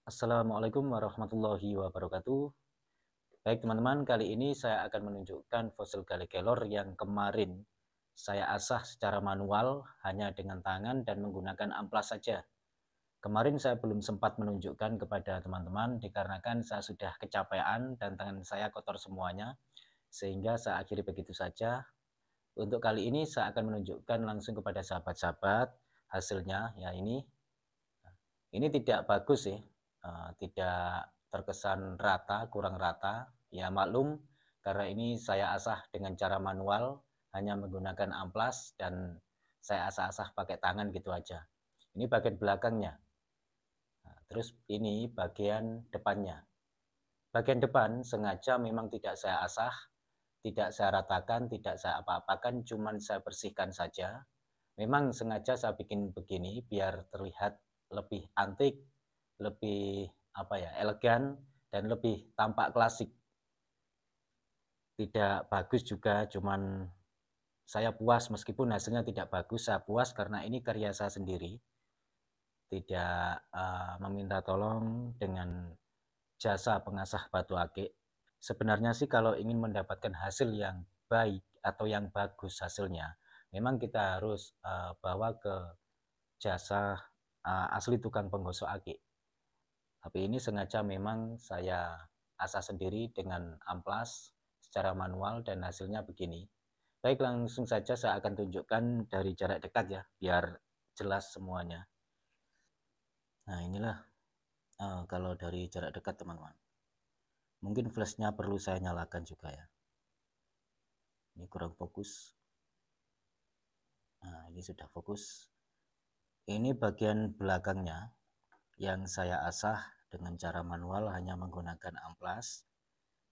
Assalamualaikum warahmatullahi wabarakatuh. Baik teman-teman, kali ini saya akan menunjukkan fosil Galli Kelor yang kemarin saya asah secara manual hanya dengan tangan dan menggunakan amplas saja. Kemarin saya belum sempat menunjukkan kepada teman-teman dikarenakan saya sudah kecapean dan tangan saya kotor semuanya, sehingga saya akhiri begitu saja. Untuk kali ini saya akan menunjukkan langsung kepada sahabat-sahabat hasilnya. Ya, ini tidak bagus sih, tidak terkesan rata, kurang rata. Ya maklum, karena ini saya asah dengan cara manual, hanya menggunakan amplas dan saya asah-asah pakai tangan gitu aja. Ini bagian belakangnya. Nah, terus ini bagian depannya. Bagian depan sengaja memang tidak saya asah, tidak saya ratakan, tidak saya apa-apakan, cuman saya bersihkan saja. Memang sengaja saya bikin begini biar terlihat lebih antik, lebih elegan dan lebih tampak klasik. Tidak bagus juga, cuman saya puas meskipun hasilnya tidak bagus, saya puas karena ini karya saya sendiri. Tidak meminta tolong dengan jasa pengasah batu akik. Sebenarnya sih kalau ingin mendapatkan hasil yang baik atau yang bagus hasilnya, memang kita harus bawa ke jasa asli tukang penggosok akik. Tapi ini sengaja memang saya asah sendiri dengan amplas secara manual dan hasilnya begini. Baik, langsung saja saya akan tunjukkan dari jarak dekat ya, biar jelas semuanya. Nah, inilah kalau dari jarak dekat teman-teman. Mungkin flashnya perlu saya nyalakan juga ya. Ini kurang fokus. Nah, ini sudah fokus. Ini bagian belakangnya yang saya asah dengan cara manual hanya menggunakan amplas.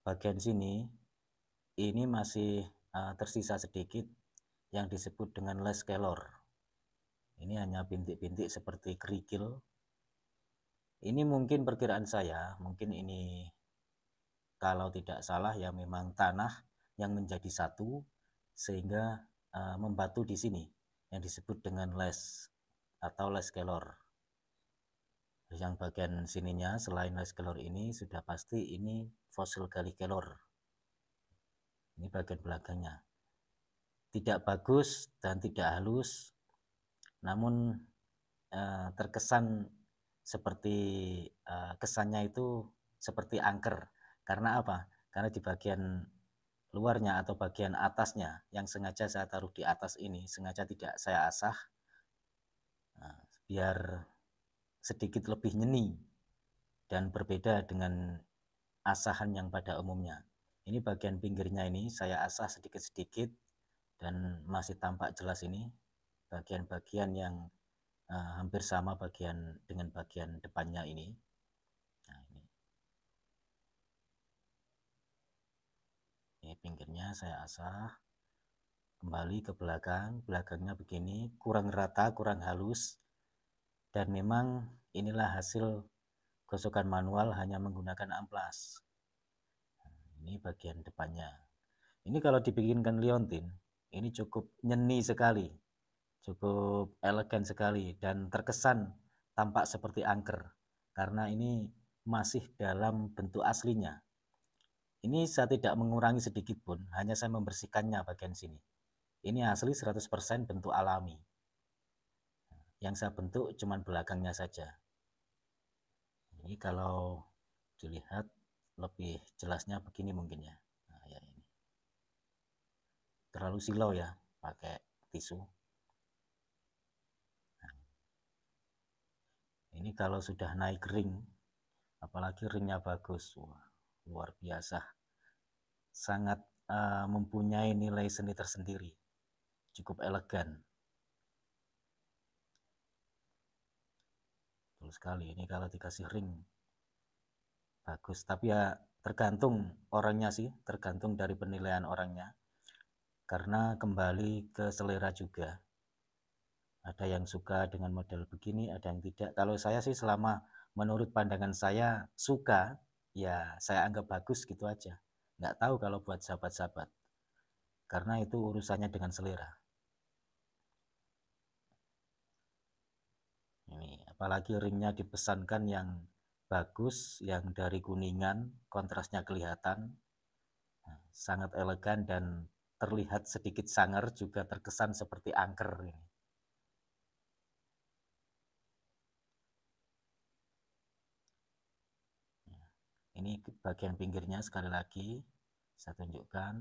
Bagian sini ini masih tersisa sedikit yang disebut dengan les kelor. Ini hanya bintik-bintik seperti kerikil. Ini mungkin perkiraan saya, mungkin ini kalau tidak salah ya memang tanah yang menjadi satu sehingga membatu di sini yang disebut dengan les atau les kelor. Yang bagian sininya selain les kelor ini sudah pasti ini fosil Galli Kelor. Ini bagian belakangnya. Tidak bagus dan tidak halus, namun terkesan seperti kesannya itu seperti angker. Karena apa? Karena di bagian luarnya atau bagian atasnya yang sengaja saya taruh di atas ini, sengaja tidak saya asah biar sedikit lebih nyeni dan berbeda dengan asahan yang pada umumnya. Ini bagian pinggirnya ini saya asah sedikit-sedikit dan masih tampak jelas ini bagian-bagian yang hampir sama bagian dengan bagian depannya ini. Nah, ini pinggirnya saya asah kembali ke belakang, belakangnya begini, kurang rata, kurang halus, dan memang inilah hasil gosokan manual hanya menggunakan amplas. Nah, ini bagian depannya. Ini kalau dibikinkan liontin, ini cukup nyeni sekali, cukup elegan sekali, dan terkesan tampak seperti angker, karena ini masih dalam bentuk aslinya. Ini saya tidak mengurangi sedikit pun, hanya saya membersihkannya bagian sini. Ini asli 100% bentuk alami. Yang saya bentuk cuma belakangnya saja. Ini kalau dilihat lebih jelasnya begini mungkin ya. Nah, ya ini. Terlalu silau ya pakai tisu. Nah, ini kalau sudah naik ring, apalagi ringnya bagus, wah, luar biasa. Sangat mempunyai nilai seni tersendiri. Cukup elegan. Betul sekali, ini kalau dikasih ring bagus, tapi ya tergantung orangnya sih, tergantung dari penilaian orangnya, karena kembali ke selera juga. Ada yang suka dengan model begini, ada yang tidak. Kalau saya sih selama menurut pandangan saya suka, ya saya anggap bagus gitu aja. Nggak tahu kalau buat sahabat-sahabat, karena itu urusannya dengan selera. Ini apalagi ringnya dipesankan yang bagus, yang dari kuningan, kontrasnya kelihatan, sangat elegan dan terlihat sedikit sangar, juga terkesan seperti angker ini. Ini bagian pinggirnya sekali lagi saya tunjukkan.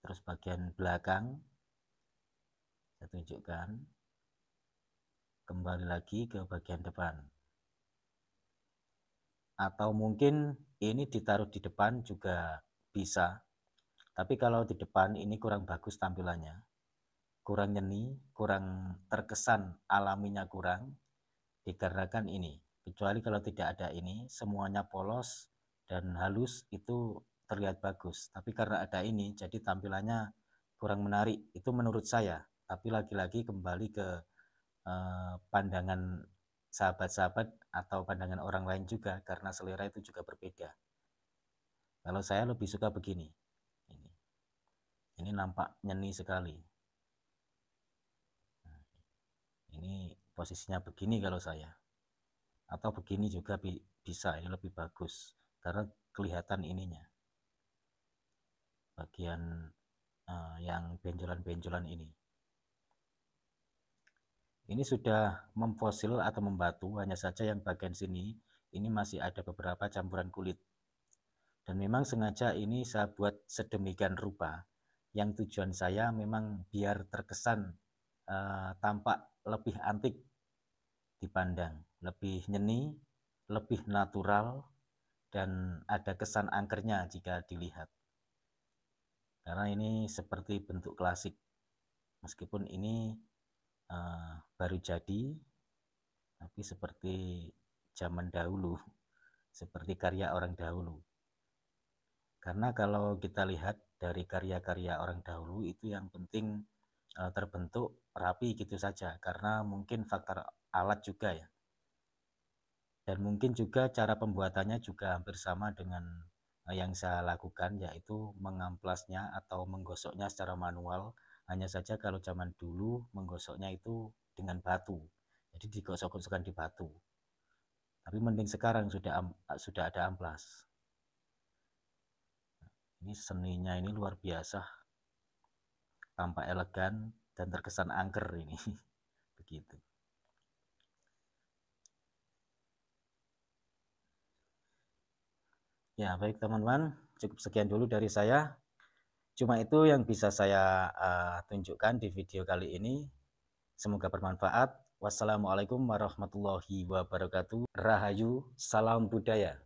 Terus bagian belakang saya tunjukkan. Kembali lagi ke bagian depan. Atau mungkin ini ditaruh di depan juga bisa. Tapi kalau di depan ini kurang bagus tampilannya. Kurang nyeni, kurang terkesan, alaminya kurang. Dikarenakan ini. Kecuali kalau tidak ada ini, semuanya polos dan halus, itu terlihat bagus. Tapi karena ada ini, jadi tampilannya kurang menarik. Itu menurut saya. Tapi lagi-lagi kembali ke pandangan sahabat-sahabat atau pandangan orang lain juga, karena selera itu juga berbeda. Kalau saya lebih suka begini. Ini nampak nyeni sekali. Ini posisinya begini kalau saya. Atau begini juga bisa, ini lebih bagus karena kelihatan ininya. Bagian yang benjolan-benjolan ini. Ini sudah memfosil atau membatu, hanya saja yang bagian sini ini masih ada beberapa campuran kulit. Dan memang sengaja ini saya buat sedemikian rupa, yang tujuan saya memang biar terkesan tampak lebih antik dipandang, lebih nyeni, lebih natural, dan ada kesan angkernya jika dilihat. Karena ini seperti bentuk klasik, meskipun ini baru jadi, tapi seperti zaman dahulu, seperti karya orang dahulu. Karena kalau kita lihat dari karya-karya orang dahulu, itu yang penting terbentuk rapi gitu saja, karena mungkin faktor alat juga ya. Dan mungkin juga cara pembuatannya juga hampir sama dengan yang saya lakukan, yaitu mengamplasnya atau menggosoknya secara manual. Hanya saja kalau zaman dulu menggosoknya itu dengan batu, jadi digosok-gosokkan di batu. Tapi mending sekarang sudah ada amplas. Ini seninya ini luar biasa, tampak elegan dan terkesan angker ini. Begitu. Ya, baik teman-teman, cukup sekian dulu dari saya. Cuma itu yang bisa saya tunjukkan di video kali ini. Semoga bermanfaat. Wassalamualaikum warahmatullahi wabarakatuh. Rahayu, salam budaya.